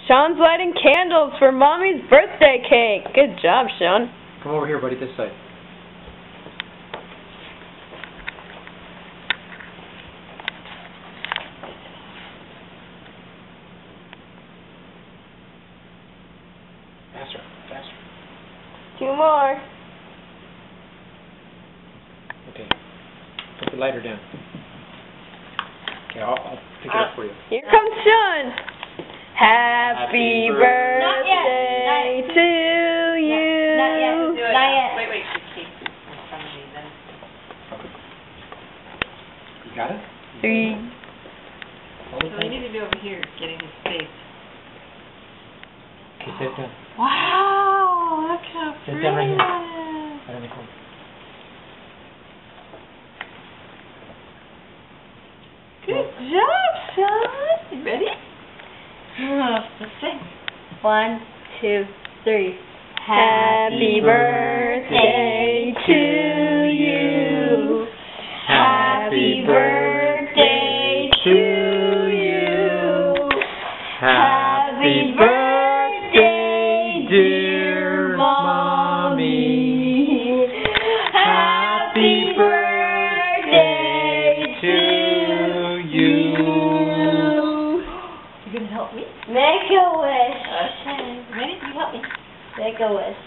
Sean's lighting candles for Mommy's birthday cake. Good job, Sean. Come over here, buddy, this side. Faster, faster. 2 more. Okay. Put the lighter down. Okay, I'll pick it up for you. Here comes Sean. Happy birthday to you. Not yet. Not yet. Wait, keep in front of me then. You got it? 3. Hold it So we tight. need to be over here, getting his face. Okay, sit down. Wow, look how Sit pretty down right here. that is. Right in the corner. Good job, Sean. You ready? Let's sing. 1, 2, 3. Happy birthday to you. Happy birthday to you. Happy birthday, dear Mommy. Happy birthday to you. You gonna help me? Make a wish. Okay. Ready? You help me. Make a wish.